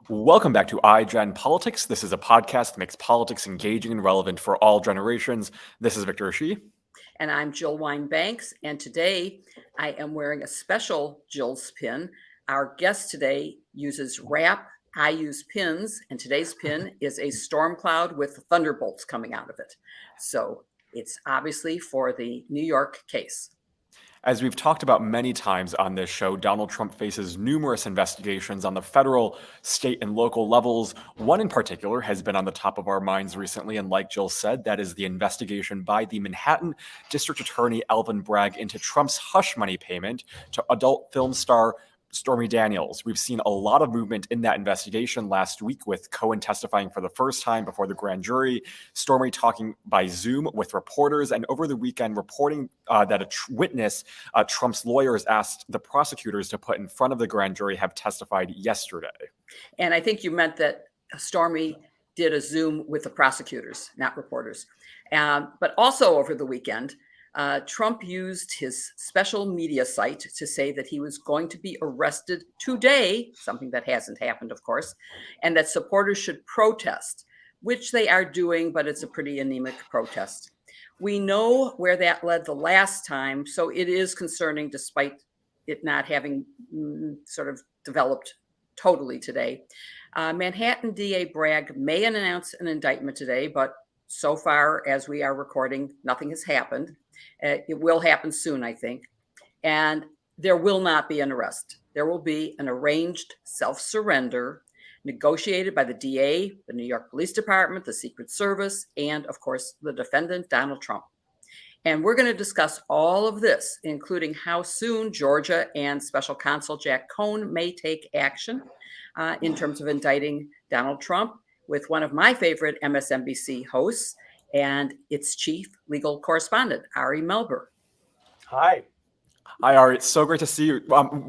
Welcome back to iGen Politics. This is a podcast that makes politics engaging and relevant for all generations. This is Victor Shi. And I'm Jill Wine-Banks. And today I am wearing a special Jill's pin. Our guest today uses wrap. I use pins. And today's pin is a storm cloud with thunderbolts coming out of it. So it's obviously for the New York case. As we've talked about many times on this show, Donald Trump faces numerous investigations on the federal, state, and local levels. One in particular has been on the top of our minds recently, and like Jill said, that is the investigation by the Manhattan District Attorney Alvin Bragg into Trump's hush money payment to adult film star Stormy Daniels. We've seen a lot of movement in that investigation last week with Cohen testifying for the first time before the grand jury, Stormy talking by Zoom with reporters, and over the weekend reporting that a witness, Trump's lawyers asked the prosecutors to put in front of the grand jury have testified yesterday. And I think you meant that Stormy did a Zoom with the prosecutors, not reporters. But also over the weekend, Trump used his special media site to say that he was going to be arrested today, something that hasn't happened, of course, and that supporters should protest, which they are doing, but it's a pretty anemic protest. We know where that led the last time, so it is concerning despite it not having sort of developed totally today. Manhattan DA Bragg may announce an indictment today, but so far as we are recording, nothing has happened. It will happen soon, I think. And there will not be an arrest. There will be an arranged self-surrender negotiated by the DA, the New York Police Department, the Secret Service, and of course, the defendant, Donald Trump. And we're going to discuss all of this, including how soon Georgia and Special Counsel Jack Cohn may take action in terms of indicting Donald Trump, with one of my favorite MSNBC hosts and its chief legal correspondent, Ari Melber. Hi. Hi, Ari. It's so great to see you.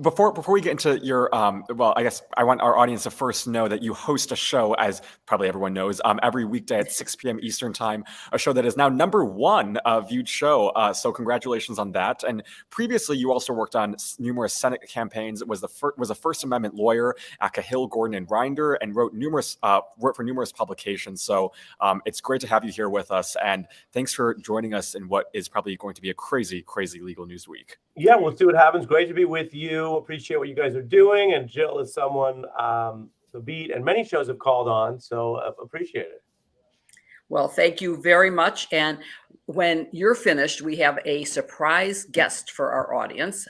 Before we get into your, well, I guess I want our audience to first know that you host a show, as probably everyone knows, every weekday at 6 p.m. Eastern time, a show that is now #1 viewed show. So congratulations on that. And previously, you also worked on numerous Senate campaigns. Was a First Amendment lawyer at Cahill, Gordon, and Rinder, and wrote for numerous publications. So it's great to have you here with us. And thanks for joining us in what is probably going to be a crazy, crazy legal news week. Yeah, we'll see what happens. Great to be with you. Appreciate what you guys are doing. And Jill is someone the beat and many shows have called on, so appreciate it. Well, thank you very much. And when you're finished, we have a surprise guest for our audience.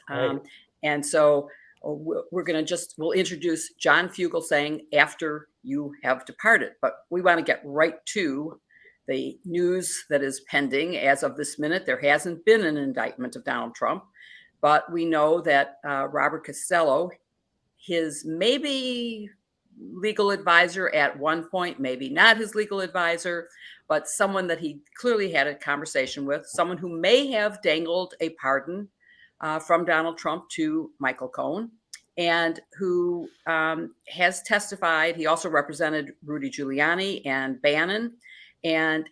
And so we'll introduce John Fugelsang after you have departed. But we want to get right to the news that is pending. As of this minute, there hasn't been an indictment of Donald Trump. But we know that Robert Costello, his maybe legal advisor at one point, maybe not his legal advisor, but someone that he clearly had a conversation with, someone who may have dangled a pardon from Donald Trump to Michael Cohen, and who has testified. He also represented Rudy Giuliani and Bannon, and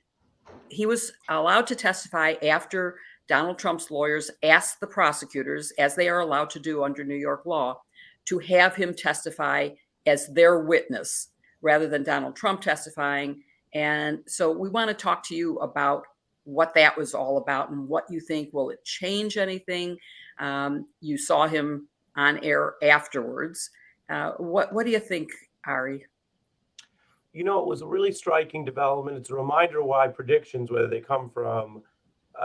he was allowed to testify after Donald Trump's lawyers asked the prosecutors, as they are allowed to do under New York law, to have him testify as their witness rather than Donald Trump testifying. And so we want to talk to you about what that was all about and what you think. Will it change anything? You saw him on air afterwards. What do you think, Ari? You know, it was a really striking development. It's a reminder why predictions, whether they come from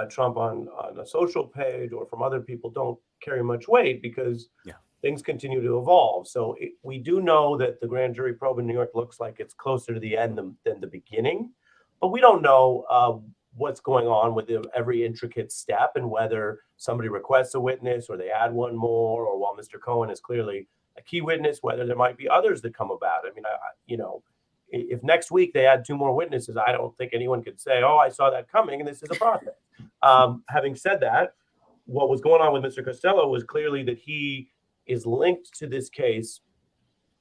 Trump on a social page or from other people, don't carry much weight, because things continue to evolve. So we do know that the grand jury probe in New York looks like it's closer to the end than the beginning, but we don't know what's going on with every intricate step, and whether somebody requests a witness or they add one more, or while Mr. Cohen is clearly a key witness, whether there might be others that come about. I mean, if next week they add 2 more witnesses, I don't think anyone could say, oh, I saw that coming and this is a process. Having said that, what was going on with Mr. Costello was clearly that he is linked to this case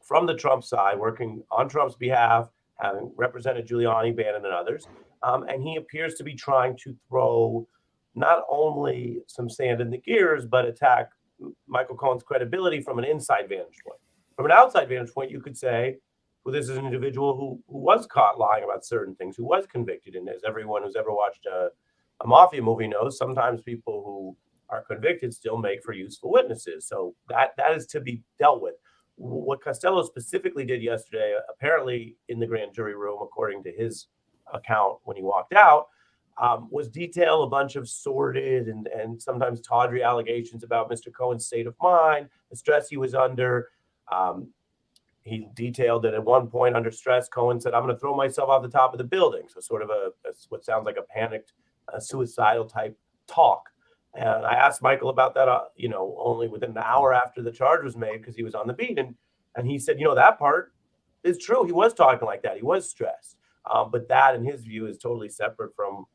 from the Trump side, working on Trump's behalf, having represented Giuliani, Bannon, and others. And he appears to be trying to throw not only some sand in the gears, but attack Michael Cohen's credibility from an inside vantage point. From an outside vantage point, you could say, Well, this is an individual who was caught lying about certain things, who was convicted. And as everyone who's ever watched a mafia movie knows, sometimes people who are convicted still make for useful witnesses. So that is to be dealt with. What Costello specifically did yesterday, apparently in the grand jury room, according to his account when he walked out, was detail a bunch of sordid and sometimes tawdry allegations about Mr. Cohen's state of mind, the stress he was under. He detailed that at one point under stress, Cohen said, "I'm going to throw myself off the top of the building." So sort of what sounds like a panicked, suicidal type talk. And I asked Michael about that, only within an hour after the charge was made, because he was on the beat. And he said, that part is true. He was talking like that. He was stressed. But that, in his view, is totally separate from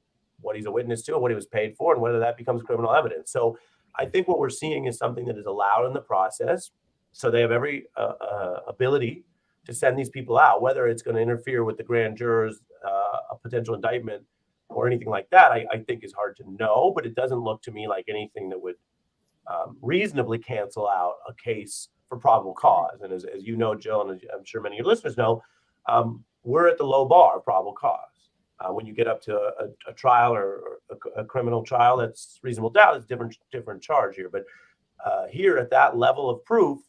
what he's a witness to and what he was paid for and whether that becomes criminal evidence. So I think what we're seeing is something that is allowed in the process. So they have every ability to send these people out, whether it's going to interfere with the grand jurors, a potential indictment, or anything like that, I think is hard to know, but it doesn't look to me like anything that would reasonably cancel out a case for probable cause. And as you know, Jill, and as I'm sure many of your listeners know, we're at the low bar of probable cause. When you get up to a trial or a criminal trial, that's reasonable doubt. It's different charge here. But here at that level of proof,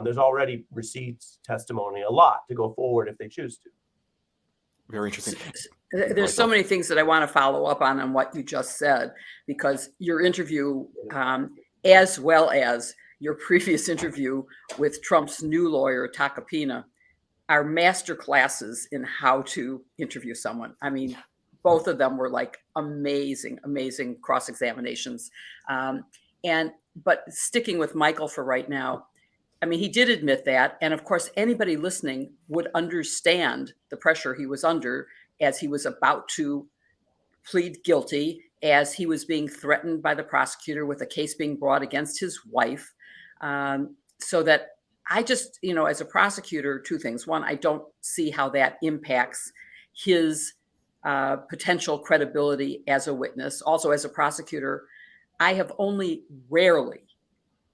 there's already receipts, testimony, a lot to go forward if they choose to. Very interesting. There's so many things that I want to follow up on what you just said, because your interview, as well as your previous interview with Trump's new lawyer, Takapina, are master classes in how to interview someone. I mean, both of them were like amazing cross-examinations. But sticking with Michael for right now, I mean, he did admit that. And of course, anybody listening would understand the pressure he was under as he was about to plead guilty, as he was being threatened by the prosecutor with a case being brought against his wife. So that I just, as a prosecutor, two things. One, I don't see how that impacts his potential credibility as a witness. Also, as a prosecutor, I have only rarely,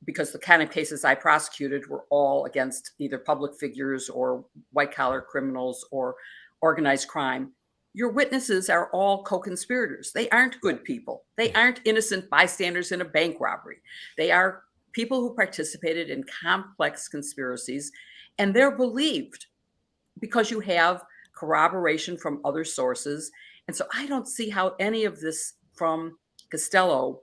because the kind of cases I prosecuted were all against either public figures or white-collar criminals or organized crime. Your witnesses are all co-conspirators. They aren't good people. They aren't innocent bystanders in a bank robbery. They are people who participated in complex conspiracies, and they're believed because you have corroboration from other sources. And so I don't see how any of this from Costello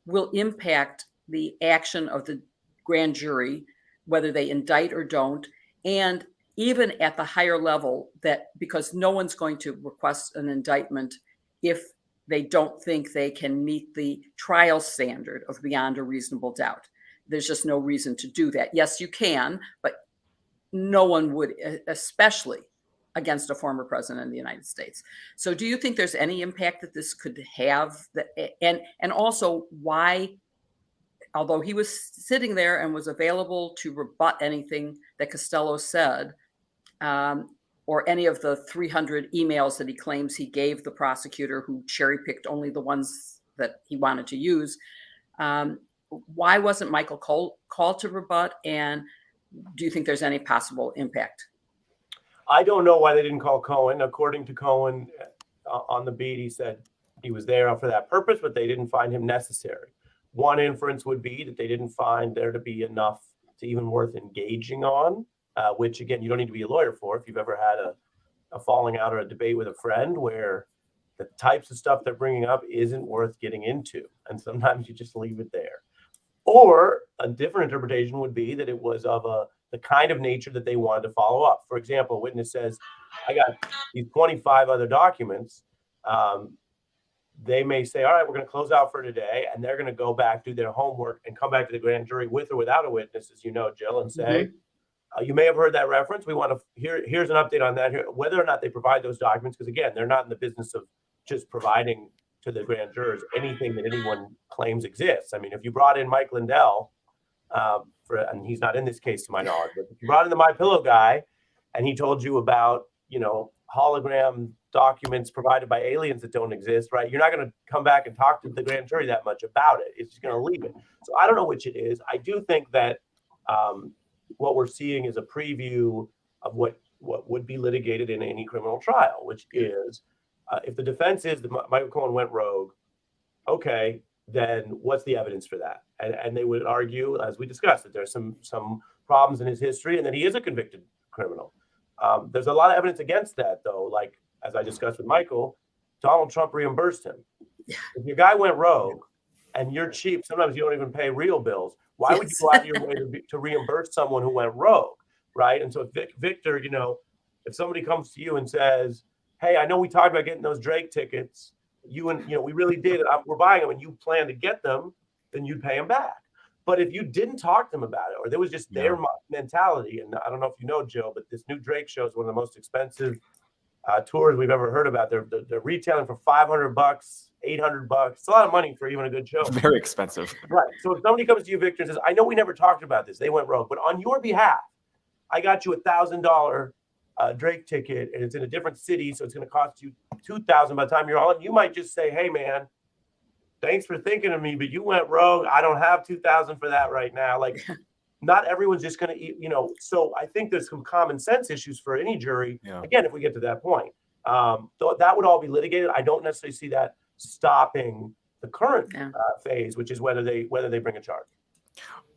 will impact the action of the grand jury, whether they indict or don't, and even at the higher level, that because no one's going to request an indictment if they don't think they can meet the trial standard of beyond a reasonable doubt. There's just no reason to do that. Yes, you can, but no one would, especially against a former president of the United States. So do you think there's any impact that this could have? And also why, although he was sitting there and was available to rebut anything that Costello said, or any of the 300 emails that he claims he gave the prosecutor, who cherry-picked only the ones that he wanted to use, why wasn't Michael called to rebut? And do you think there's any possible impact? I don't know why they didn't call Cohen. According to Cohen on the beat, he said he was there for that purpose, but they didn't find him necessary. One inference would be that they didn't find there to be enough to even worth engaging on, which, again, you don't need to be a lawyer for. If you've ever had a falling out or a debate with a friend where the types of stuff they're bringing up isn't worth getting into, and sometimes you just leave it there. Or a different interpretation would be that it was of the kind of nature that they wanted to follow up. For example, a witness says, I got these 25 other documents. They may say, all right, we're going to close out for today. And they're going to go back, do their homework, and come back to the grand jury with or without a witness, as you know, Jill, and say, you may have heard that reference. We want to here's an update on that here, whether or not they provide those documents. Because again, they're not in the business of just providing to the grand jurors anything that anyone claims exists. I mean, if you brought in Mike Lindell, and he's not in this case to my knowledge, but if you brought in the MyPillow guy and he told you about, hologram documents provided by aliens that don't exist, right? You're not going to come back and talk to the grand jury that much about it. It's just going to leave it. So I don't know which it is. I do think that what we're seeing is a preview of what what would be litigated in any criminal trial, which is if the defense is that Michael Cohen went rogue, okay, then what's the evidence for that? And they would argue, as we discussed, that there's some problems in his history and that he is a convicted criminal. There's a lot of evidence against that, though. Like, as I discussed with Michael, Donald Trump reimbursed him. If your guy went rogue and you're cheap, sometimes you don't even pay real bills. Why would you go out of your way to reimburse someone who went rogue, right? And so, Victor, if somebody comes to you and says, hey, I know we talked about getting those Drake tickets, we really did, we're buying them, and you plan to get them, then you'd pay them back. But if you didn't talk to them about it, or there was just their mentality, and I don't know if you know, Jill, but this new Drake show is one of the most expensive tours we've ever heard about. They're retailing for $500, $800. It's a lot of money for even a good show. Very expensive. Right. So if somebody comes to you, Victor, and says, I know we never talked about this, they went rogue, but on your behalf, I got you $1,000 Drake ticket, and it's in a different city, so it's going to cost you $2,000 by the time you're on. You might just say, hey, man, thanks for thinking of me, but you went rogue. I don't have $2,000 for that right now. Like, not everyone's just going to, so I think there's some common sense issues for any jury. Yeah. Again, if we get to that point, that would all be litigated. I don't necessarily see that stopping the current phase, which is whether they bring a charge.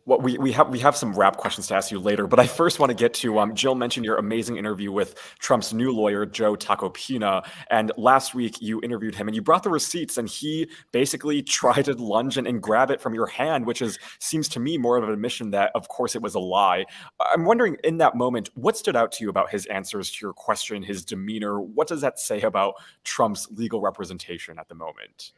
Well, we have some wrap questions to ask you later, but I first want to get to Jill mentioned your amazing interview with Trump's new lawyer, Joe Tacopina, and last week you interviewed him and you brought the receipts, and he basically tried to lunge and grab it from your hand, which seems to me more of an admission that, of course, it was a lie. I'm wondering, in that moment, what stood out to you about his answers to your question, his demeanor? What does that say about Trump's legal representation at the moment?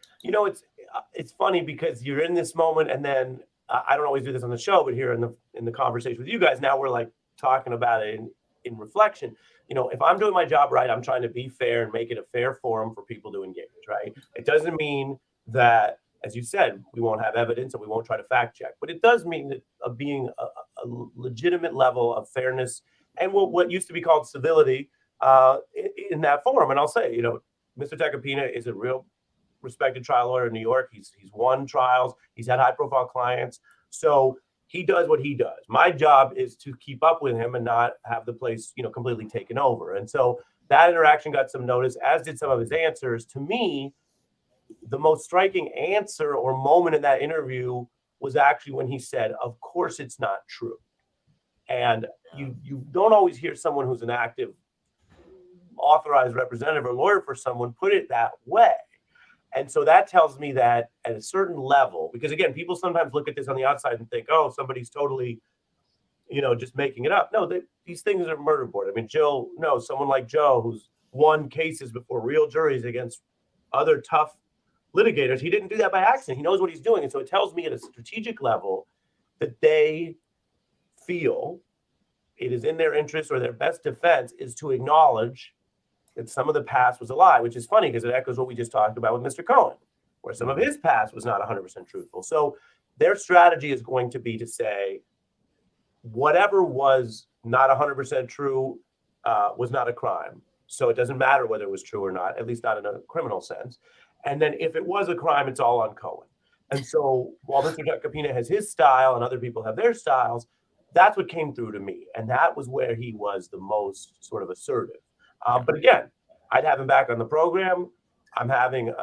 It's funny because you're in this moment, and then I don't always do this on the show, but here in the conversation with you guys, now we're like talking about it in reflection. If I'm doing my job right, I'm trying to be fair and make it a fair forum for people to engage, right? It doesn't mean that, as you said, we won't have evidence and we won't try to fact check, but it does mean that being a legitimate level of fairness and what used to be called civility in that forum. And I'll say, Mr. Tacopina is a real respected trial lawyer in New York. He's won trials. He's had high profile clients. So he does what he does. My job is to keep up with him and not have the place, completely taken over. And so that interaction got some notice, as did some of his answers. To me, the most striking answer or moment in that interview was actually when he said, of course it's not true. And you don't always hear someone who's an active authorized representative or lawyer for someone put it that way. And so that tells me that at a certain level, because again, people sometimes look at this on the outside and think, oh, somebody's totally, just making it up. No, these things are murder board. I mean, someone like Joe, who's won cases before real juries against other tough litigators, he didn't do that by accident. He knows what he's doing. And so it tells me at a strategic level that they feel it is in their interest, or their best defense is to acknowledge that some of the past was a lie, which is funny because it echoes what we just talked about with Mr. Cohen, where some of his past was not 100% truthful. So their strategy is going to be to say, whatever was not 100% true was not a crime. So it doesn't matter whether it was true or not, at least not in a criminal sense. And then if it was a crime, it's all on Cohen. And so while Mr. Tacopina has his style and other people have their styles, that's what came through to me. And that was where he was the most sort of assertive. But again, I'd have him back on the program. I'm having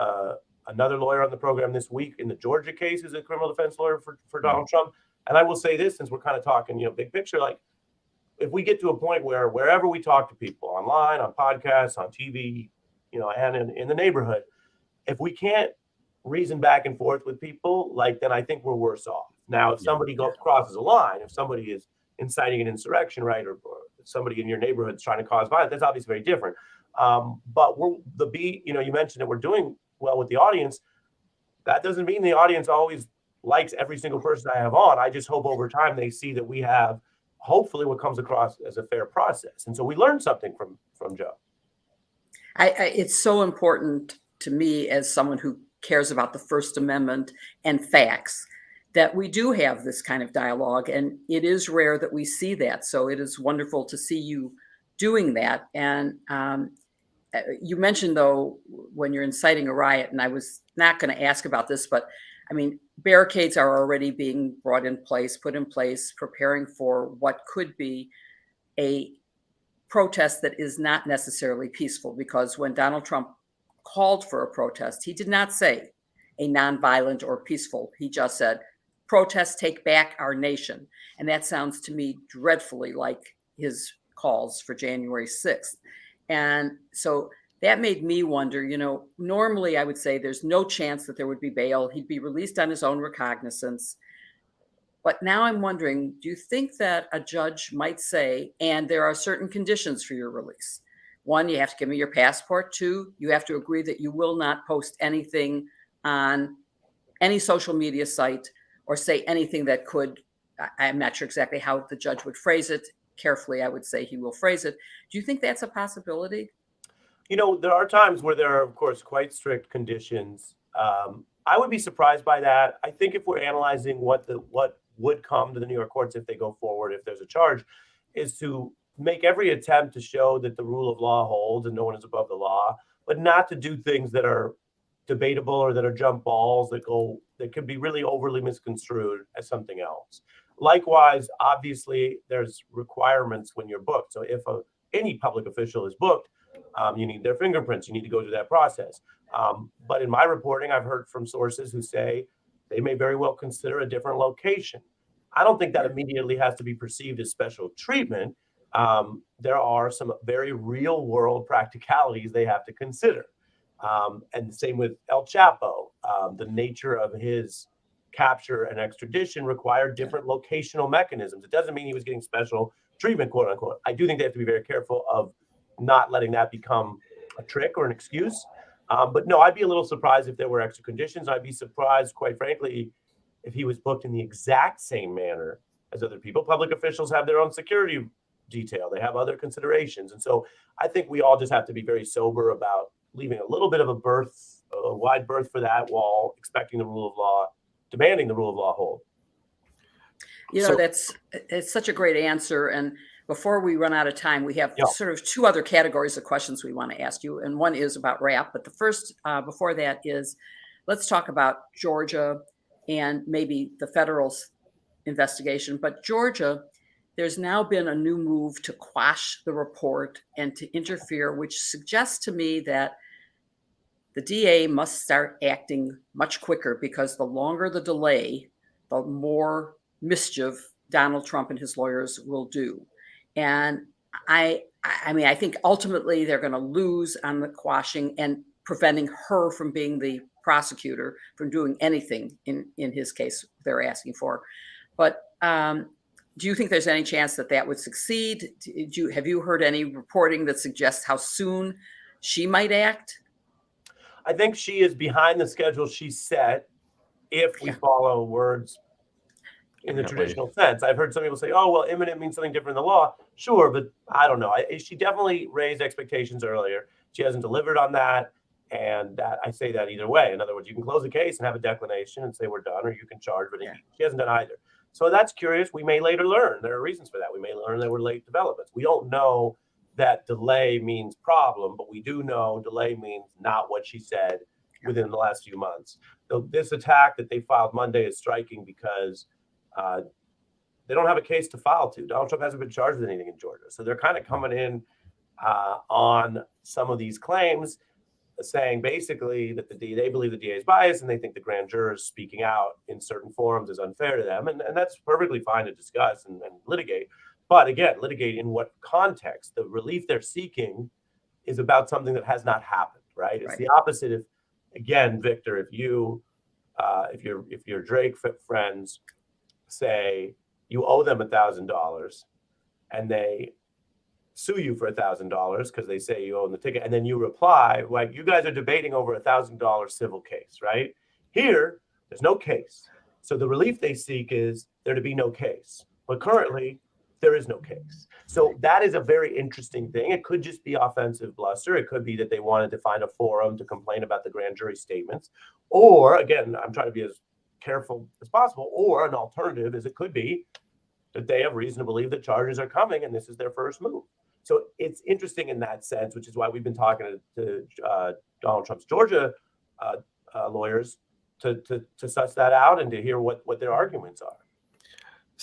another lawyer on the program this week in the Georgia case, as a criminal defense lawyer for Donald Trump. And I will say this, since we're kind of talking, big picture, like if we get to a point where wherever we talk to people, online, on podcasts, on TV, and in the neighborhood, if we can't reason back and forth with people, then I think we're worse off. Now, if somebody crosses a line, if somebody is inciting an insurrection, right, or somebody in your neighborhood is trying to cause violence, that's obviously very different. But you mentioned that we're doing well with the audience. That doesn't mean the audience always likes every single person I have on. I just hope over time they see that we have, hopefully, what comes across as a fair process. And so we learned something from Joe. It's so important to me, as someone who cares about the First Amendment and facts, that we do have this kind of dialogue, and it is rare that we see that. So it is wonderful to see you doing that. And you mentioned, though, when you're inciting a riot, and I was not going to ask about this, but I mean, barricades are already being put in place, preparing for what could be a protest that is not necessarily peaceful, because when Donald Trump called for a protest, he did not say a nonviolent or peaceful. He just said, protest, take back our nation. And that sounds to me dreadfully like his calls for January 6th. And so that made me wonder, normally I would say there's no chance that there would be bail. He'd be released on his own recognizance. But now I'm wondering, do you think that a judge might say, and there are certain conditions for your release? One, you have to give me your passport. Two, you have to agree that you will not post anything on any social media site or say anything that could, I'm not sure exactly how the judge would phrase it. Carefully, I would say he will phrase it. Do you think that's a possibility? There are times where there are, of course, quite strict conditions. I would be surprised by that. I think if we're analyzing what would come to the New York courts if they go forward, if there's a charge, is to make every attempt to show that the rule of law holds and no one is above the law, but not to do things that are debatable or that are jump balls that could be really overly misconstrued as something else. Likewise, obviously, there's requirements when you're booked. So if any public official is booked, you need their fingerprints. You need to go through that process. But in my reporting, I've heard from sources who say they may very well consider a different location. I don't think that immediately has to be perceived as special treatment. There are some very real world practicalities they have to consider. And the same with El Chapo. The nature of his capture and extradition required different locational mechanisms. It doesn't mean he was getting special treatment, quote unquote. I do think they have to be very careful of not letting that become a trick or an excuse. But no, I'd be a little surprised if there were extra conditions. I'd be surprised, quite frankly, if he was booked in the exact same manner as other people. Public officials have their own security detail. They have other considerations. And so I think we all just have to be very sober about leaving a little bit of a wide berth for that while expecting the rule of law, demanding the rule of law hold. It's such a great answer. And before we run out of time, we have sort of two other categories of questions we want to ask you. And one is about rap. But the first before that is, let's talk about Georgia and maybe the federal investigation. But Georgia, there's now been a new move to quash the report and to interfere, which suggests to me that the DA must start acting much quicker, because the longer the delay, the more mischief Donald Trump and his lawyers will do. And I think ultimately they're going to lose on the quashing and preventing her from being the prosecutor, from doing anything in his case they're asking for. But do you think there's any chance that would succeed? Have you heard any reporting that suggests how soon she might act? I think she is behind the schedule she set if we follow words in the traditional sense. I've heard some people say, oh, well, imminent means something different in the law. Sure, but I don't know. She definitely raised expectations earlier. She hasn't delivered on that. And I say that either way. In other words, you can close the case and have a declination and say we're done, or you can charge, but she hasn't done either. So that's curious. We may later learn. There are reasons for that. We may learn there were late developments. We don't know that delay means problem, but we do know delay means not what she said within the last few months. So this attack that they filed Monday is striking because they don't have a case to file to. Donald Trump hasn't been charged with anything in Georgia. So they're kind of coming in on some of these claims, saying basically that they believe the DA is biased and they think the grand jurors speaking out in certain forums is unfair to them. And that's perfectly fine to discuss and litigate. But again, litigate in what context? The relief they're seeking is about something that has not happened, right? It's the opposite. If, again, Victor, if your Drake friends say you owe them $1,000 and they sue you for $1,000 because they say you own the ticket, and then you reply, like, you guys are debating over $1,000 civil case, right? Here, there's no case. So the relief they seek is there to be no case. But currently, there is no case. So that is a very interesting thing. It could just be offensive bluster. It could be that they wanted to find a forum to complain about the grand jury statements. Or, again, I'm trying to be as careful as possible. Or an alternative is it could be that they have reason to believe that charges are coming and this is their first move. So it's interesting in that sense, which is why we've been talking to Donald Trump's Georgia lawyers to suss that out and to hear what their arguments are.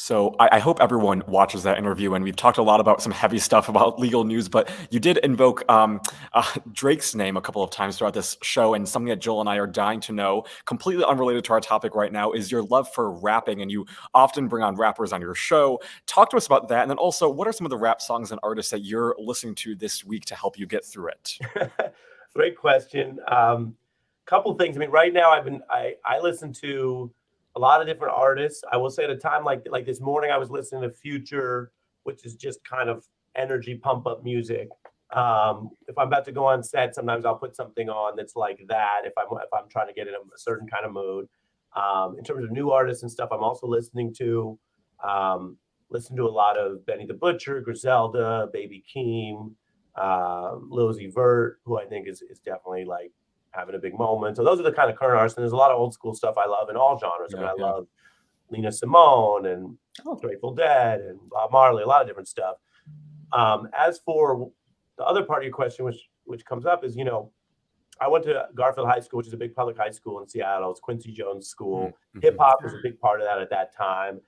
So I hope everyone watches that interview, and we've talked a lot about some heavy stuff about legal news, but you did invoke Drake's name a couple of times throughout this show, and something that Jill and I are dying to know, completely unrelated to our topic right now, is your love for rapping, and you often bring on rappers on your show. Talk to us about that, and then also, what are some of the rap songs and artists that you're listening to this week to help you get through it? Great question. Couple things. I mean, right now I listen to a lot of different artists. I will say at a time like this morning, I was listening to Future, which is just kind of energy pump up music. If I'm about to go on set, sometimes I'll put something on that's like that. If I'm trying to get in a certain kind of mood. In terms of new artists and stuff, I'm also listening to a lot of Benny the Butcher, Griselda, Baby Keem, Lil Uzi Vert, who I think is definitely like having a big moment. So those are the kind of current artists. And there's a lot of old school stuff I love in all genres. I love Lena Simone and Grateful Dead and Bob Marley, a lot of different stuff. As for the other part of your question, which comes up is, I went to Garfield High School, which is a big public high school in Seattle. It's Quincy Jones School. Mm-hmm. Hip hop was a big part of that at that time,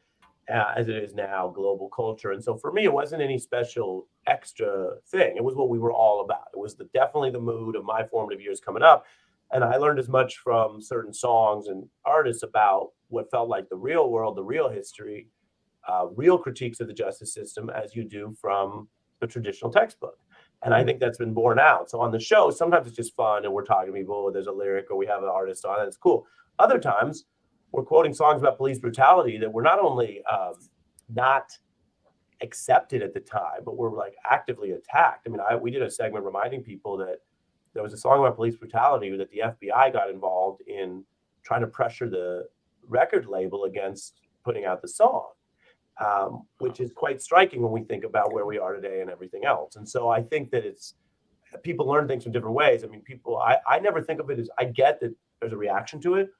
as it is now, global culture. And so for me, it wasn't any special extra thing. It was what we were all about. It was definitely the mood of my formative years coming up. And I learned as much from certain songs and artists about what felt like the real world, the real history, real critiques of the justice system as you do from the traditional textbook. And I think that's been borne out. So on the show, sometimes it's just fun and we're talking to people, there's a lyric or we have an artist on, and it's cool. Other times we're quoting songs about police brutality that were not only not accepted at the time, but were like actively attacked. I mean, we did a segment reminding people that there was a song about police brutality that the FBI got involved in trying to pressure the record label against putting out the song, which is quite striking when we think about where we are today and everything else. And so I think that people learn things from different ways. I mean, I never think of it as, I get that there's a reaction to it,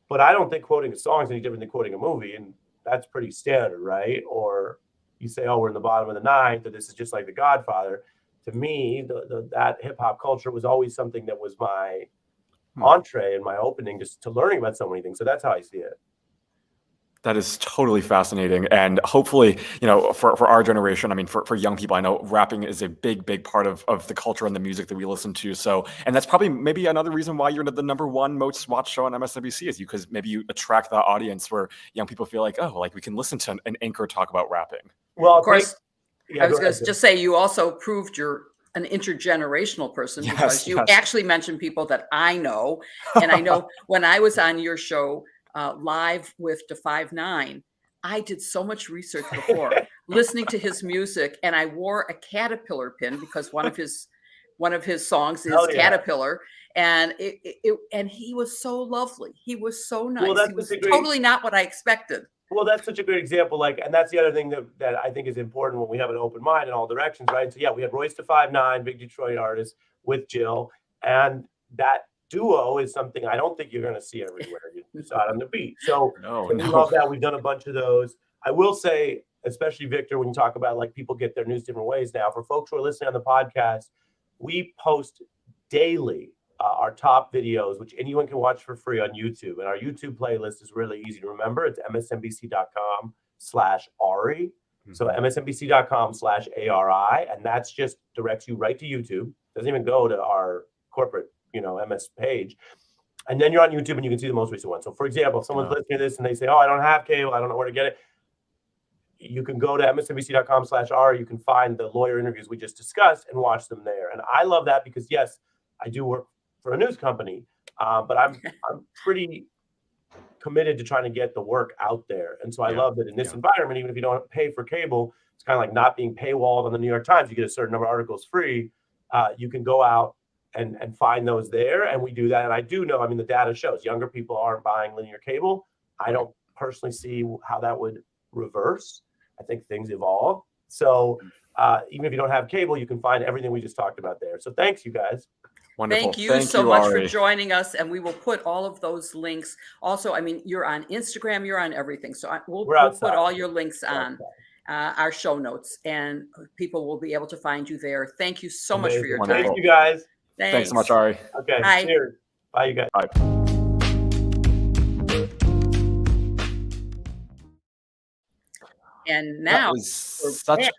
but I don't think quoting a song is any different than quoting a movie. And that's pretty standard, right? Or you say, oh, we're in the bottom of the ninth, or this is just like The Godfather. To me, that hip hop culture was always something that was my entree and my opening just to learning about so many things. So that's how I see it. That is totally fascinating. And hopefully, for our generation, I mean, for young people, I know rapping is a big part of the culture and the music that we listen to. So, and that's probably maybe another reason why you're the number one most watched show on MSNBC is because maybe you attract the audience where young people feel like, oh, like we can listen to an anchor talk about rapping. Well, of course, I was going to just say, you also proved you're an intergenerational person because you actually mentioned people that I know. And I know when I was on your show, live with Da5-9, I did so much research before listening to his music, and I wore a Caterpillar pin because one of his songs is Caterpillar, and and he was so lovely. He was so nice. Well, he was totally not what I expected. Well, that's such a great example. And that's the other thing that I think is important when we have an open mind in all directions, right? So we had Royce Da5-9, big Detroit artist, with Jill, and that duo is something I don't think you're going to see everywhere. You saw it on the beat. So we love that. We've done a bunch of those. I will say, especially Victor, when you talk about like people get their news different ways now, for folks who are listening on the podcast, we post daily our top videos, which anyone can watch for free on YouTube. And our YouTube playlist is really easy to remember. It's msnbc.com/Ari. So msnbc.com/ARI. And that's just directs you right to YouTube. Doesn't even go to our corporate MS page. And then you're on YouTube and you can see the most recent one. So for example, if someone's listening to this and they say, oh, I don't have cable, I don't know where to get it, you can go to msnbc.com/R. You can find the lawyer interviews we just discussed and watch them there. And I love that because yes, I do work for a news company, but I'm pretty committed to trying to get the work out there. And so I love that in this environment, even if you don't pay for cable, it's kind of like not being paywalled on the New York Times. You get a certain number of articles free. You can go out and find those there. And we do that. And I do know, I mean, the data shows younger people aren't buying linear cable. I don't personally see how that would reverse. I think things evolve. So even if you don't have cable, you can find everything we just talked about there. So thanks, you guys. Wonderful. Thank you so much for joining us. And we will put all of those links. Also, I mean, you're on Instagram, you're on everything. So we'll put all your links on our show notes, and people will be able to find you there. Thank you so much for your time. Thank you, guys. Thanks so much, Ari. Okay. Bye. Cheers. Bye, you guys. Bye. And now was we're such. back.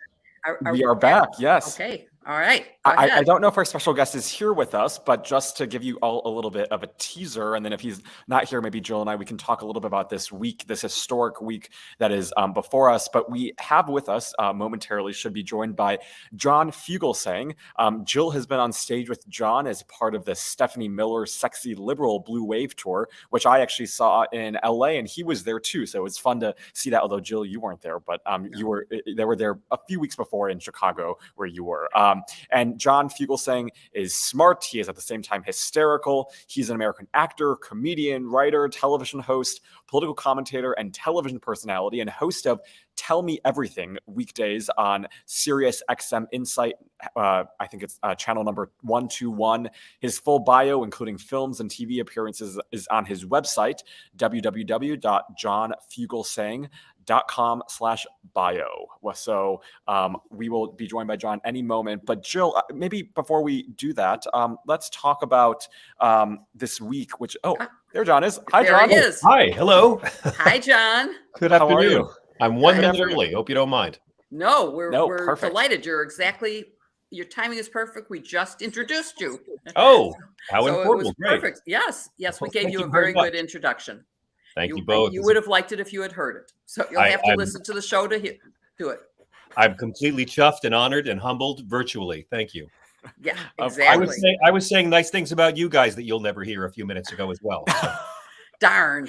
We are back. Yes. Okay. All right. Go I ahead. don't know if our special guest is here with us, but just to give you all a little bit of a teaser, and then if he's not here, maybe Jill and I, we can talk a little bit about this week, this historic week that is before us. But we have with us momentarily, should be joined by John Fugelsang. Jill has been on stage with John as part of the Stephanie Miller Sexy Liberal Blue Wave Tour, which I actually saw in LA, and he was there too. So it's fun to see that, although Jill, you weren't there, but they were there a few weeks before in Chicago where you were. And John Fugelsang is smart. He is at the same time hysterical. He's an American actor, comedian, writer, television host, political commentator, and television personality, and host of Tell Me Everything weekdays on Sirius XM Insight. I think it's channel number 121. His full bio, including films and TV appearances, is on his website, www.johnfugelsang.com/bio. So we will be joined by John any moment. But Jill, maybe before we do that, let's talk about this week, which, there John is. Hi, There John. he is. Hi, hello. Hi, John. Good How are afternoon. you? I'm 1 Good minute afternoon. early. Hope you don't mind. No, we're perfect. delighted. Your timing is perfect. We just introduced you. Oh, how So it informal. was Great. perfect. Yes, we Well, gave thank you a you very very good much. introduction. Thank you both. You would have liked it if you had heard it. So you'll have to listen to the show to do it. I'm completely chuffed and honored and humbled virtually. Thank you. Yeah, Of exactly. I was saying nice things about you guys that you'll never hear a few minutes ago as well. Darn.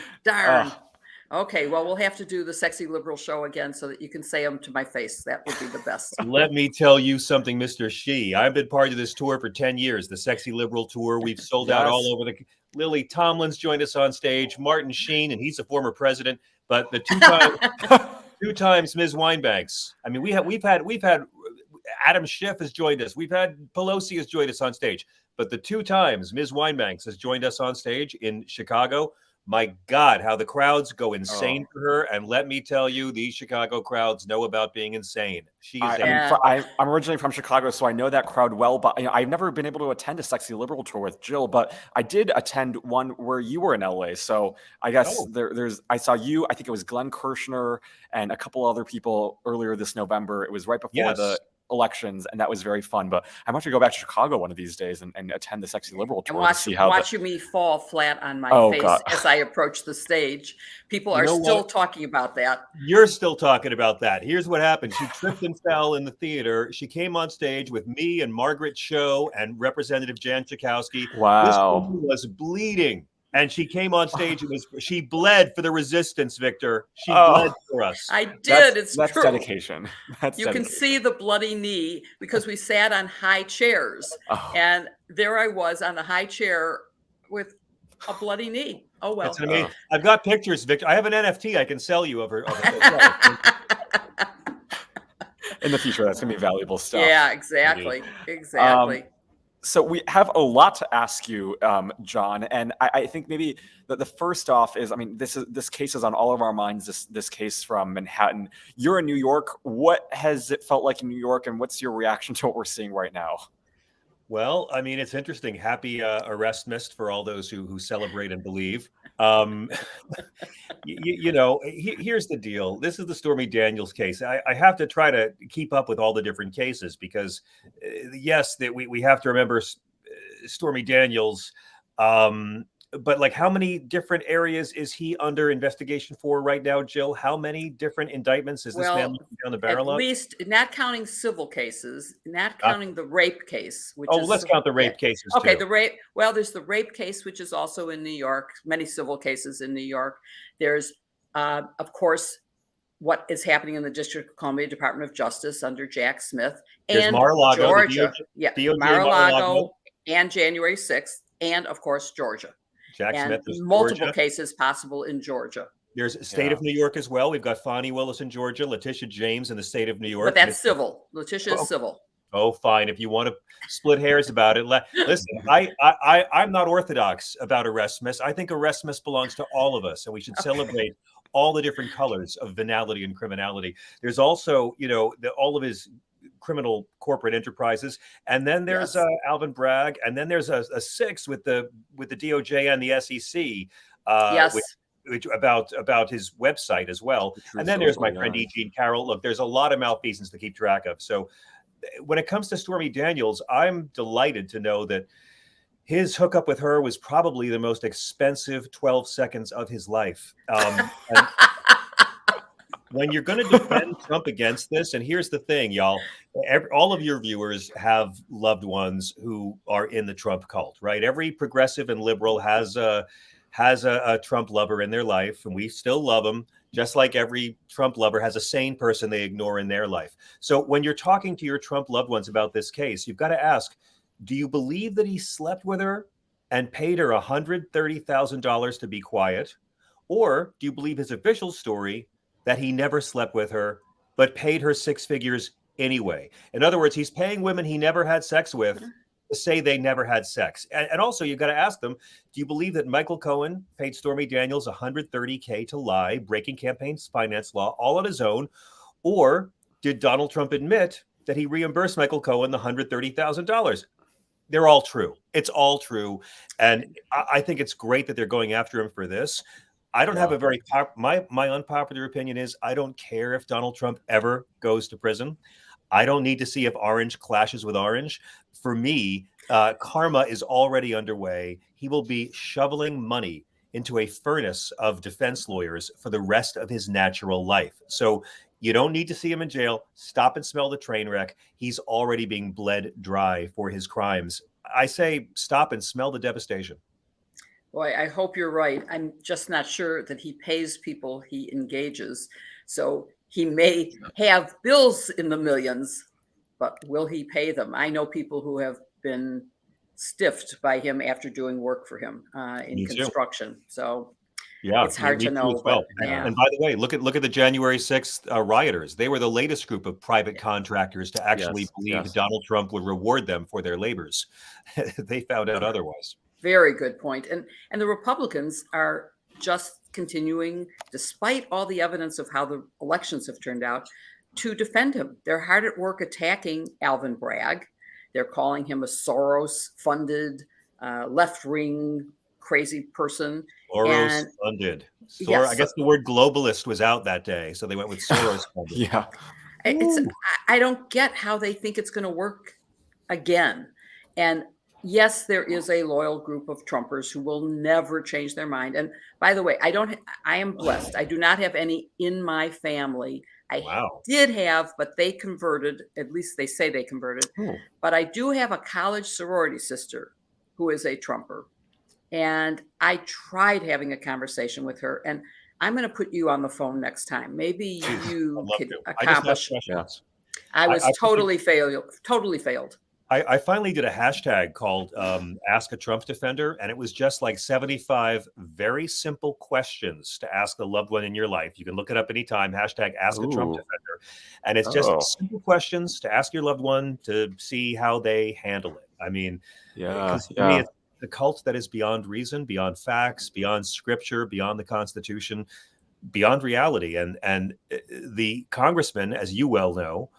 Okay, well, we'll have to do the Sexy Liberal show again so that you can say them to my face. That would be the best. Let me tell you something, Mr. Shi. I've been part of this tour for 10 years, the Sexy Liberal Tour. We've sold out all over Lily Tomlin's joined us on stage, Martin Sheen, and he's a former president, but the two times Ms. Wine-Banks. I mean, we've had Adam Schiff has joined us. We've had Pelosi has joined us on stage, but the 2 times Ms. Wine-Banks has joined us on stage in Chicago. My God, how the crowds go insane for her. And let me tell you, these Chicago crowds know about being insane. She is I'm originally from Chicago, so I know that crowd well, but I've never been able to attend a Sexy Liberal tour with Jill, but I did attend one where you were in LA. So I guess I saw you, I think it was Glenn Kirshner and a couple other people earlier this November. It was right before the elections, and that was very fun. But I'm going to go back to Chicago one of these days and attend the Sexy Liberal tour to see how watching me fall flat on my face as I approach the stage. People are still talking about that. You're still talking about that. Here's what happened. She tripped and fell in the theater. She came on stage with me and Margaret Cho and Representative Jan Schakowsky. Wow. This woman was bleeding. And she came on stage. She bled for the resistance, Victor. She bled for us. I did. It's that's true. Dedication. You can see the bloody knee because we sat on high chairs, and there I was on the high chair with a bloody knee. Oh well. That's amazing. I've got pictures, Victor. I have an NFT I can sell you of her. In the future, that's gonna be valuable stuff. Yeah, exactly. So we have a lot to ask you, John, and I think maybe the first off is, this case is on all of our minds. This case from Manhattan. You're in New York. What has it felt like in New York, and what's your reaction to what we're seeing right now? Well, it's interesting. Happy arrestmas for all those who celebrate and believe. Here's the deal. This is the Stormy Daniels case. I have to try to keep up with all the different cases because, yes, that we have to remember Stormy Daniels. But like, how many different areas is he under investigation for right now, Jill? How many different indictments is this man looking down the barrel of? At least, not counting civil cases, not counting the rape case. Let's count the rape cases Okay, too. the rape. Well, there's the rape case, which is also in New York. Many civil cases in New York. There's, of course, what is happening in the District of Columbia Department of Justice under Jack Smith and Mar-a-Lago, Georgia. DOJ Mar-a-Lago and January 6th, and of course Georgia. Jack Smith, multiple Georgia. cases possible in Georgia. There's state of New York as well. We've got Fonnie Willis in Georgia, Letitia James in the state of New York. But that's civil. Letitia is civil. Oh, fine. If you want to split hairs about it, listen. I'm not orthodox about Erasmus. I think Erasmus belongs to all of us, and we should celebrate all the different colors of venality and criminality. There's also, all of his criminal corporate enterprises, and then there's Alvin Bragg, and then there's a six with the DOJ and the SEC. about his website as well. And then there's my friend E. Jean Carroll. Look, there's a lot of malfeasance to keep track of. So when it comes to Stormy Daniels, I'm delighted to know that his hookup with her was probably the most expensive 12 seconds of his life. And when you're going to defend Trump against this, and here's the thing, y'all, all of your viewers have loved ones who are in the Trump cult, right? Every progressive and liberal has a Trump lover in their life, and we still love them, just like every Trump lover has a sane person they ignore in their life. So when you're talking to your Trump loved ones about this case, you've got to ask, do you believe that he slept with her and paid her $130,000 to be quiet? Or do you believe his official story that he never slept with her, but paid her six figures anyway? In other words, he's paying women he never had sex with to say they never had sex. And also, you've got to ask them, do you believe that Michael Cohen paid Stormy Daniels $130K to lie, breaking campaign finance law all on his own? Or did Donald Trump admit that he reimbursed Michael Cohen the $130,000? They're all true. It's all true. And I think it's great that they're going after him for this. I don't have a very my unpopular opinion is I don't care if Donald Trump ever goes to prison. I don't need to see if orange clashes with orange. For me, karma is already underway. He will be shoveling money into a furnace of defense lawyers for the rest of his natural life. So you don't need to see him in jail. Stop and smell the train wreck. He's already being bled dry for his crimes. I say stop and smell the devastation. Boy, I hope you're right. I'm just not sure that he pays people he engages. So he may have bills in the millions, but will he pay them? I know people who have been stiffed by him after doing work for him in construction. So yeah, it's hard to know. Well. But, yeah. And by the way, look at the January 6th rioters. They were the latest group of private contractors to actually believe Donald Trump would reward them for their labors. They found out otherwise. Very good point. And the Republicans are just continuing, despite all the evidence of how the elections have turned out, to defend him. They're hard at work attacking Alvin Bragg. They're calling him a Soros-funded, left-wing, crazy person. Soros-funded. I guess the word globalist was out that day, so they went with Soros-funded. Yeah. I don't get how they think it's going to work again. And yes, there is a loyal group of Trumpers who will never change their mind. And by the way, I am blessed. I do not have any in my family. I did have, but they converted, at least they say they converted. But I do have a college sorority sister who is a Trumper. And I tried having a conversation with her, and I'm going to put you on the phone next time. Maybe you could accomplish. I was totally failed. I finally did a hashtag called Ask a Trump Defender, and it was just like 75 very simple questions to ask the loved one in your life. You can look it up anytime, hashtag Ask a Trump Defender. And it's just simple questions to ask your loved one to see how they handle it. I mean, to me, it's the cult that is beyond reason, beyond facts, beyond scripture, beyond the Constitution, beyond reality. And the congressmen, as you well know,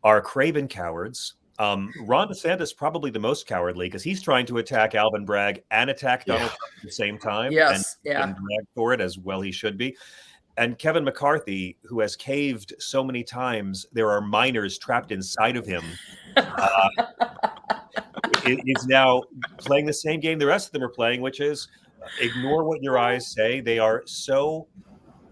are craven cowards. Ron DeSantis probably the most cowardly because he's trying to attack Alvin Bragg and attack Donald Trump at the same time. And drag for it as well he should be. And Kevin McCarthy, who has caved so many times, there are minors trapped inside of him. Is now playing the same game the rest of them are playing, which is ignore what your eyes say. They are so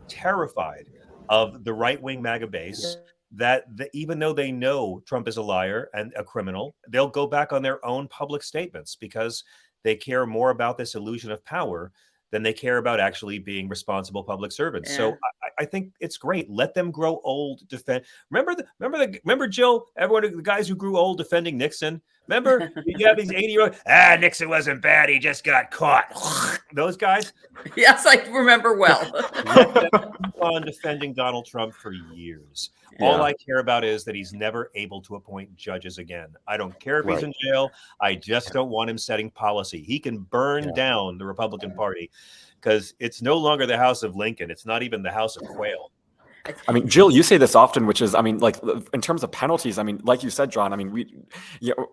terrified of the right-wing MAGA base that even though they know Trump is a liar and a criminal, they'll go back on their own public statements because they care more about this illusion of power than they care about actually being responsible public servants. So I think it's great. Let them grow old. Remember Jill? Everyone, the guys who grew old defending Nixon. Remember, you have these 80-year-olds. Nixon wasn't bad. He just got caught. Those guys. Yes, I remember well. Let them keep on defending Donald Trump for years. All I care about is that he's never able to appoint judges again. I don't care if he's in jail. I just don't want him setting policy. He can burn down the Republican Party because it's no longer the House of Lincoln. It's not even the House of Quail. I mean, Jill, you say this often, which is, I mean, like in terms of penalties, I mean, like you said, John, I mean,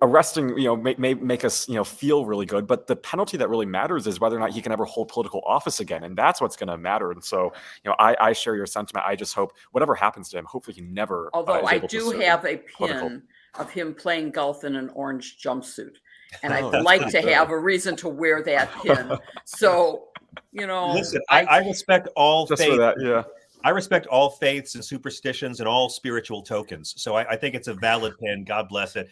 arresting, may make us, feel really good, but the penalty that really matters is whether or not he can ever hold political office again, and that's what's going to matter. And so, I share your sentiment. I just hope whatever happens to him, hopefully he never. Although is I able to do serve have a political. pin of him playing golf in an orange jumpsuit, and I'd that's like pretty to good. have a reason to wear that pin. So, Listen, I respect all Just faiths. for that, yeah. I respect all faiths and superstitions and all spiritual tokens. So I think it's a valid pin. God bless it.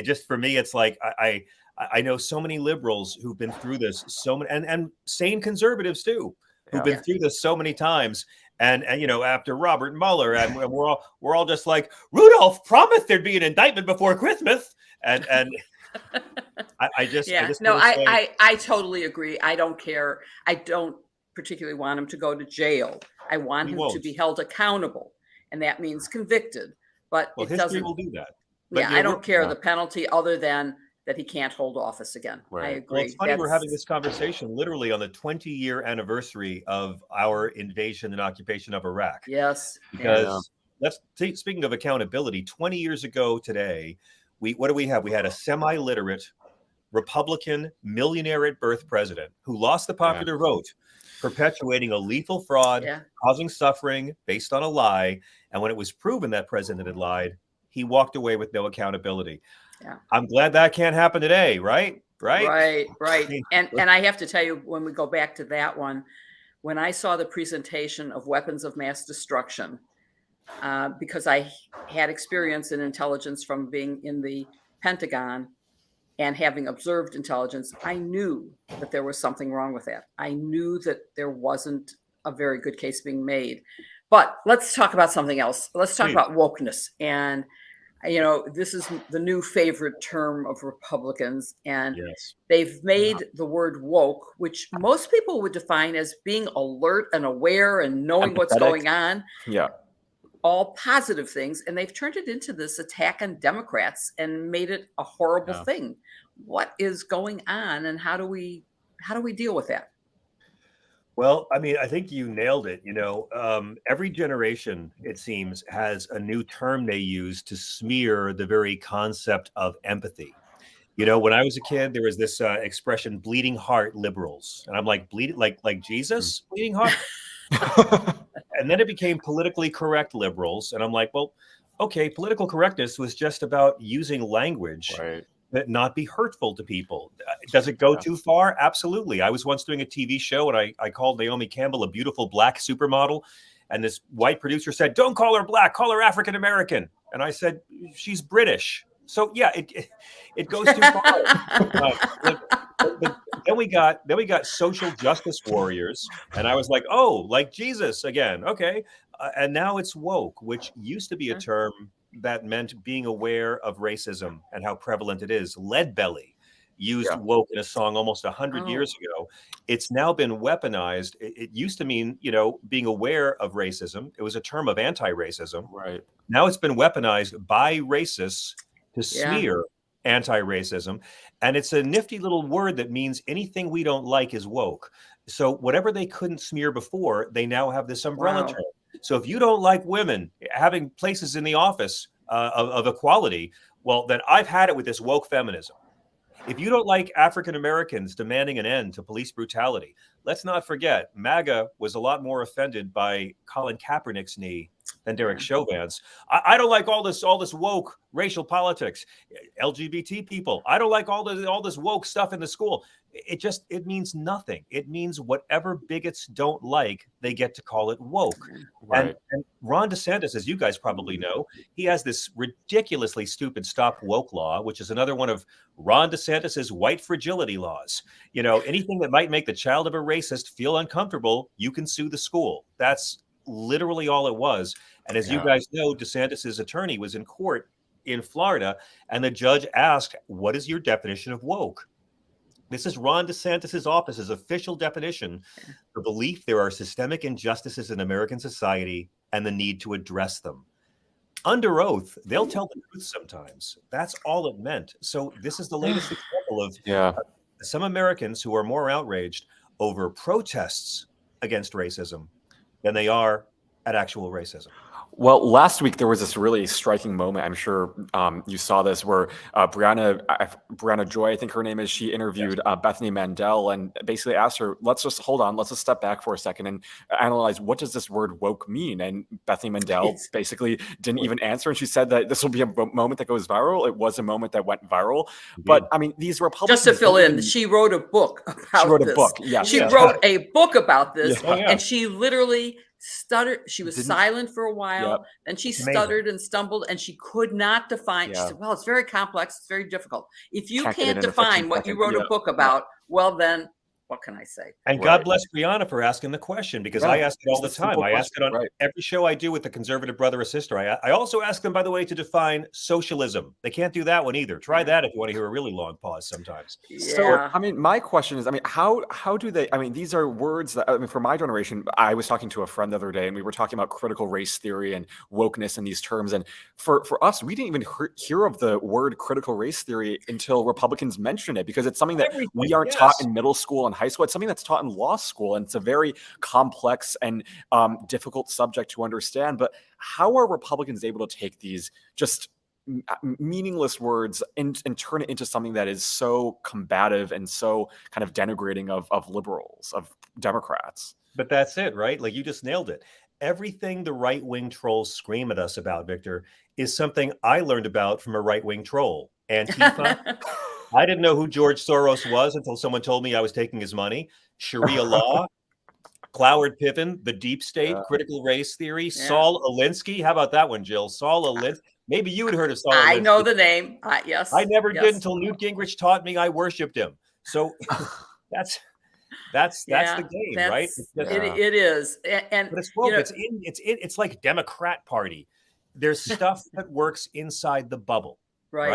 Just for me, it's like I know so many liberals who've been through this, so many, and sane conservatives too, who've been through this so many times. And after Robert Mueller, and we're all just like, Rudolph promised there'd be an indictment before Christmas, and I just totally agree. I don't care. I don't particularly want him to go to jail. I want him to be held accountable, and that means convicted. But it doesn't. Will do that. But, I don't care the penalty, other than that he can't hold office again. Right. I agree. Well, it's funny we're having this conversation literally on the 20-year anniversary of our invasion and occupation of Iraq. Yes. Because speaking of accountability, 20 years ago today, what do we have? We had a semi-literate Republican millionaire at birth president who lost the popular vote, perpetuating a lethal fraud, causing suffering based on a lie. And when it was proven that president had lied, he walked away with no accountability. Yeah. I'm glad that can't happen today, right? Right. And I have to tell you, when we go back to that one, when I saw the presentation of weapons of mass destruction, because I had experience in intelligence from being in the Pentagon and having observed intelligence, I knew that there was something wrong with that. I knew that there wasn't a very good case being made. But let's talk about something else. Let's talk about wokeness. And, this is the new favorite term of Republicans. And they've made the word woke, which most people would define as being alert and aware and knowing what's going on. Yeah. All positive things, and they've turned it into this attack on Democrats and made it a horrible thing. What is going on, and how do we deal with that? Well, I mean, I think you nailed it. Every generation, it seems, has a new term they use to smear the very concept of empathy. When I was a kid, there was this expression, bleeding heart liberals. And I'm like, bleeding like Jesus, bleeding heart? And then it became politically correct liberals. And I'm like, well, okay, political correctness was just about using language that not be hurtful to people. Does it go too far? Absolutely. I was once doing a TV show and I called Naomi Campbell a beautiful black supermodel. And this white producer said, don't call her black, call her African-American. And I said, she's British. So yeah, it goes too far. But then we got social justice warriors, and I was like, oh, like Jesus again, okay. And now it's woke, which used to be a term that meant being aware of racism and how prevalent it is. Leadbelly used woke in a song almost 100 years ago. It's now been weaponized. It used to mean, being aware of racism. It was a term of anti-racism. Right. Now it's been weaponized by racists to smear anti-racism. And it's a nifty little word that means anything we don't like is woke. So whatever they couldn't smear before, they now have this umbrella term. So if you don't like women having places in the office of equality, well, then I've had it with this woke feminism. If you don't like African Americans demanding an end to police brutality, let's not forget, MAGA was a lot more offended by Colin Kaepernick's knee than Derek Chauvin's. I don't like all this woke racial politics, LGBT people. I don't like all this woke stuff in the school. It means nothing. It means whatever bigots don't like, they get to call it woke. Right. And Ron DeSantis, as you guys probably know, he has this ridiculously stupid Stop Woke law, which is another one of Ron DeSantis's white fragility laws. Anything that might make the child of a racist feel uncomfortable, you can sue the school. That's literally all it was. And as you guys know, DeSantis's attorney was in court in Florida, and the judge asked, what is your definition of woke? This is Ron DeSantis's office's official definition: the belief there are systemic injustices in American society and the need to address them. Under oath, they'll tell the truth sometimes. That's all it meant. So this is the latest example of some Americans who are more outraged over protests against racism than they are at actual racism. Well, last week there was this really striking moment. I'm sure you saw this, where Brianna Joy, I think her name is, she interviewed Bethany Mandel and basically asked her, "Let's just hold on, let's just step back for a second and analyze what does this word woke mean." And Bethany Mandel basically didn't even answer, and she said that this will be a moment that goes viral. It was a moment that went viral, but I mean, these Republicans. Just to fill in, she wrote a book about this. She wrote a book. Yes, she wrote a book about this, Yeah. and she literally stuttered. She was silent for a while, and she stuttered and stumbled, and she could not define. She said, "Well, it's very complex. It's very difficult. If you can't define what you wrote a book about, well, then what can I say?" And God bless Brianna for asking the question, because I ask it all the time. I ask it on every show I do with the conservative brother or sister. I also ask them, by the way, to define socialism. They can't do that one either. Try that if you want to hear a really long pause sometimes. So, I mean, my question is, I mean, how do they, I mean, these are words that, I mean, for my generation, I was talking to a friend the other day and we were talking about critical race theory and wokeness in these terms. And for us, we didn't even hear of the word critical race theory until Republicans mentioned it, because it's something that we aren't taught in middle school and high school. It's something that's taught in law school, and it's a very complex and difficult subject to understand. But how are Republicans able to take these just meaningless words and turn it into something that is so combative and so kind of denigrating of liberals, of Democrats? But that's it, right? Like, you just nailed it. Everything the right-wing trolls scream at us about, Victor, is something I learned about from a right-wing troll. Antifa. I didn't know who George Soros was until someone told me I was taking his money. Sharia law, Cloward Piven, the deep state, critical race theory, Saul Alinsky. How about that one, Jill? Saul Alinsky. Maybe you had heard of Saul Alinsky. I know the name. Yes. I never did until Newt Gingrich taught me. I worshipped him. So that's the game, right? It is. And but it's woke. It's like Democrat Party. There's stuff that works inside the bubble, right?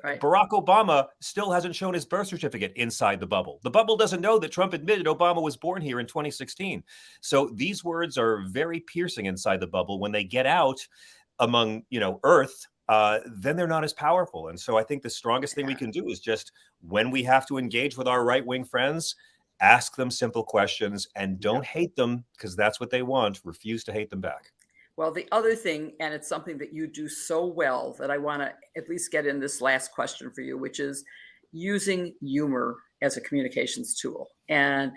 Right. Barack Obama still hasn't shown his birth certificate inside the bubble. The bubble doesn't know that Trump admitted Obama was born here in 2016. So these words are very piercing inside the bubble. When they get out among, Earth, then they're not as powerful. And so I think the strongest thing we can do is just, when we have to engage with our right-wing friends, ask them simple questions and don't hate them, because that's what they want. Refuse to hate them back. Well, the other thing, and it's something that you do so well that I want to at least get in this last question for you, which is using humor as a communications tool. And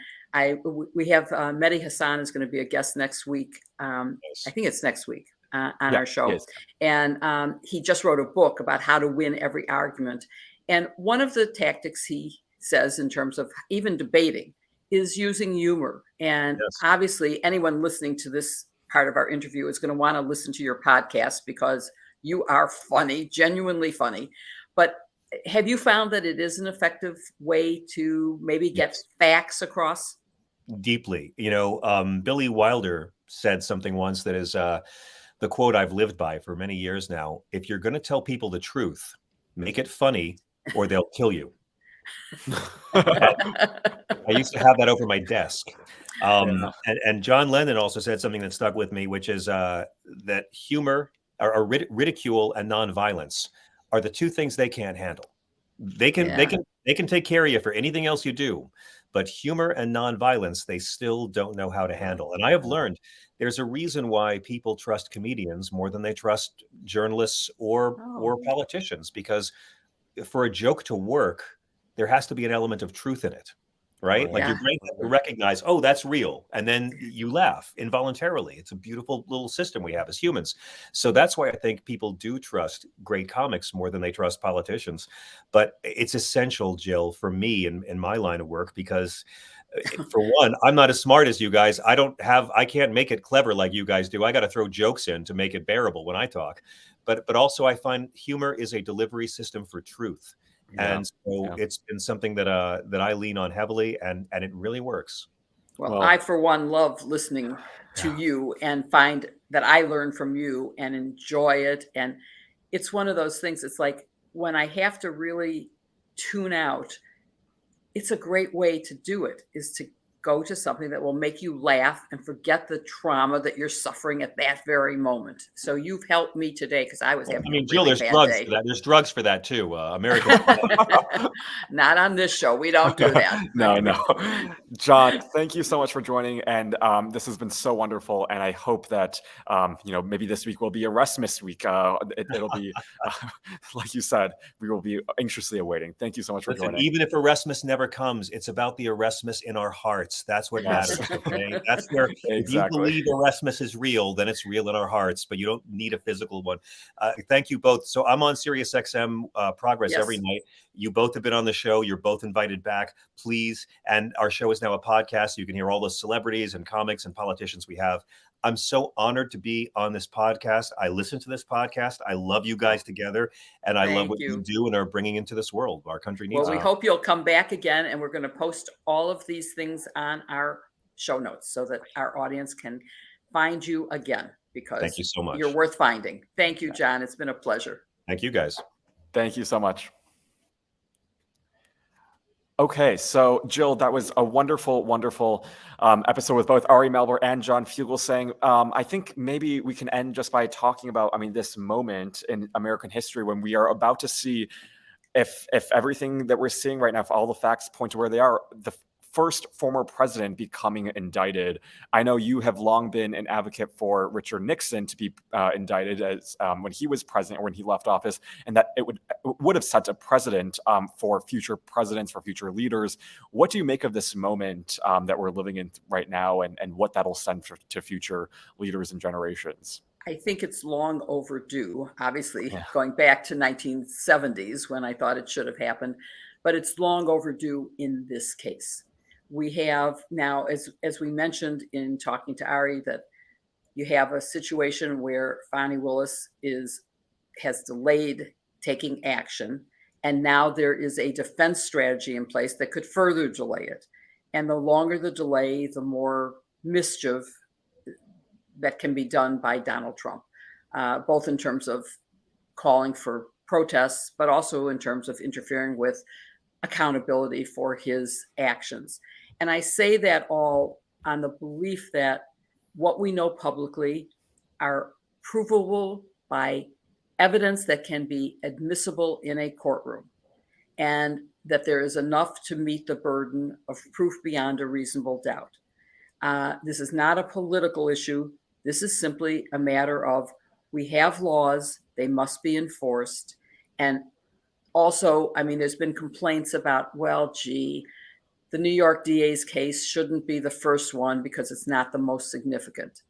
we have Mehdi Hassan is going to be a guest next week. I think it's next week on our show. Yes. And he just wrote a book about how to win every argument. And one of the tactics he says, in terms of even debating, is using humor. And obviously anyone listening to this part of our interview is going to want to listen to your podcast, because you are funny, genuinely funny. But have you found that it is an effective way to maybe get facts across? Deeply. Billy Wilder said something once that is the quote I've lived by for many years now. If you're going to tell people the truth, make it funny or they'll kill you. I used to have that over my desk. And John Lennon also said something that stuck with me, which is that humor or ridicule and nonviolence are the two things they can't handle. They can take care of you for anything else you do, but humor and nonviolence, they still don't know how to handle. And I have learned there's a reason why people trust comedians more than they trust journalists or politicians, because for a joke to work, there has to be an element of truth in it. Right? Like your brain has to recognize, oh, that's real. And then you laugh involuntarily. It's a beautiful little system we have as humans. So that's why I think people do trust great comics more than they trust politicians. But it's essential, Jill, for me in my line of work, because for one, I'm not as smart as you guys. I can't make it clever like you guys do. I got to throw jokes in to make it bearable when I talk. But also I find humor is a delivery system for truth. And so it's been something that I lean on heavily, and it really works. Well, I, for one, love listening to you and find that I learn from you and enjoy it. And it's one of those things. It's like when I have to really tune out, it's a great way to do it, is to go to something that will make you laugh and forget the trauma that you're suffering at that very moment. So you've helped me today because I was having a Jill, really there's bad drugs day. for that. There's drugs for that too. American. Not on this show. We don't do that. No. John, thank you so much for joining. And this has been so wonderful. And I hope that, maybe this week will be Erasmus week. It'll be, like you said, we will be anxiously awaiting. Thank you so much for joining. Even if Erasmus never comes, it's about the Erasmus in our hearts. That's what matters. Okay? That's where if you believe Erasmus is real, then it's real in our hearts, but you don't need a physical one. Thank you both. So I'm on Sirius XM Progress every night. You both have been on the show. You're both invited back, please. And our show is now a podcast. So you can hear all the celebrities and comics and politicians we have. I'm so honored to be on this podcast. I listen to this podcast. I love you guys together, and I love what you do and are bringing into this world. Our country needs. Well, we hope you'll come back again, and we're going to post all of these things on our show notes so that our audience can find you again, because thank you so much. You're worth finding. Thank you, John. It's been a pleasure. Thank you, guys. Thank you so much. Okay, so Jill, that was a wonderful, wonderful episode with both Ari Melber and John Fugelsang. I think maybe we can end just by talking about, this moment in American history when we are about to see if everything that we're seeing right now, if all the facts point to where they are, the first former president becoming indicted. I know you have long been an advocate for Richard Nixon to be indicted as when he was president or when he left office, and that it would have set a precedent for future presidents, for future leaders. What do you make of this moment that we're living in right now, and what that'll send to future leaders and generations? I think it's long overdue, obviously, going back to 1970s when I thought it should have happened, but it's long overdue in this case. We have now, as we mentioned in talking to Ari, that you have a situation where Fani Willis has delayed taking action, and now there is a defense strategy in place that could further delay it. And the longer the delay, the more mischief that can be done by Donald Trump, both in terms of calling for protests, but also in terms of interfering with accountability for his actions. And I say that all on the belief that what we know publicly are provable by evidence that can be admissible in a courtroom, and that there is enough to meet the burden of proof beyond a reasonable doubt. This is not a political issue. This is simply a matter of, we have laws, they must be enforced. And also, there's been complaints about, the New York DA's case shouldn't be the first one because it's not the most significant.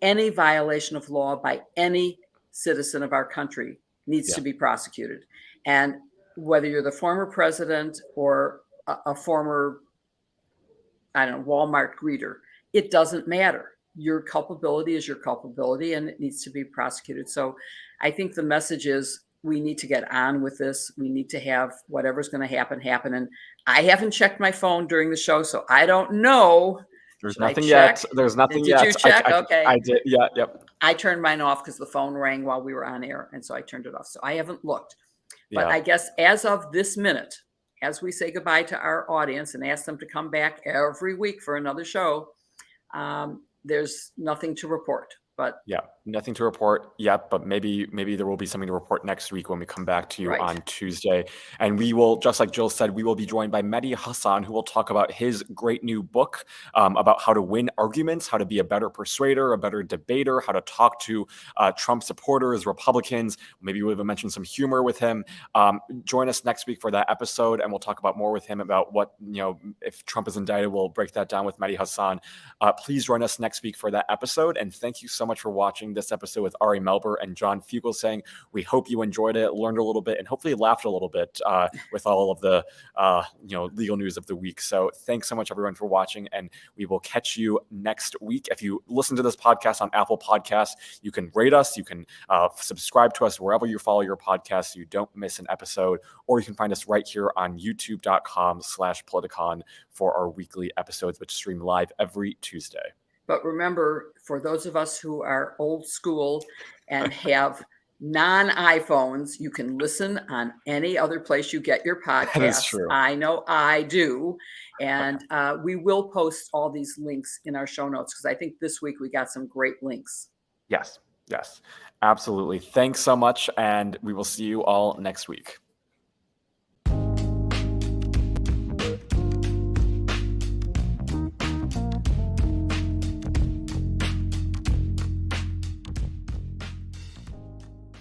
Any violation of law by any citizen of our country needs to be prosecuted. And whether you're the former president or a former, Walmart greeter, it doesn't matter. Your culpability is your culpability, and it needs to be prosecuted. So I think the message is, we need to get on with this. We need to have whatever's going to happen. And I haven't checked my phone during the show, so I don't know. There's nothing yet. There's nothing yet. Did you check? Okay. I did. Yeah. Yep. I turned mine off because the phone rang while we were on air, and so I turned it off. So I haven't looked. But I guess as of this minute, as we say goodbye to our audience and ask them to come back every week for another show, there's nothing to report. But nothing to report yet, but maybe there will be something to report next week when we come back to you on Tuesday. And we will, just like Jill said, we will be joined by Mehdi Hasan, who will talk about his great new book about how to win arguments, how to be a better persuader, a better debater, how to talk to Trump supporters, Republicans. Maybe we'll even mention some humor with him. Join us next week for that episode, and we'll talk about more with him about what, if Trump is indicted. We'll break that down with Mehdi Hasan. Please join us next week for that episode. And thank you so much for watching this episode with Ari Melber and John Fugelsang. We hope you enjoyed it, learned a little bit, and hopefully laughed a little bit with all of the legal news of the week. So thanks so much, everyone, for watching, and we will catch you next week. If you listen to this podcast on Apple Podcasts, you can rate us, you can subscribe to us wherever you follow your podcasts so you don't miss an episode, or you can find us right here on youtube.com/Politicon for our weekly episodes, which stream live every Tuesday. But remember, for those of us who are old school and have non-iPhones, you can listen on any other place you get your That is podcasts. true. I know I do. And we will post all these links in our show notes, because I think this week we got some great links. Yes, yes, absolutely. Thanks so much, and we will see you all next week.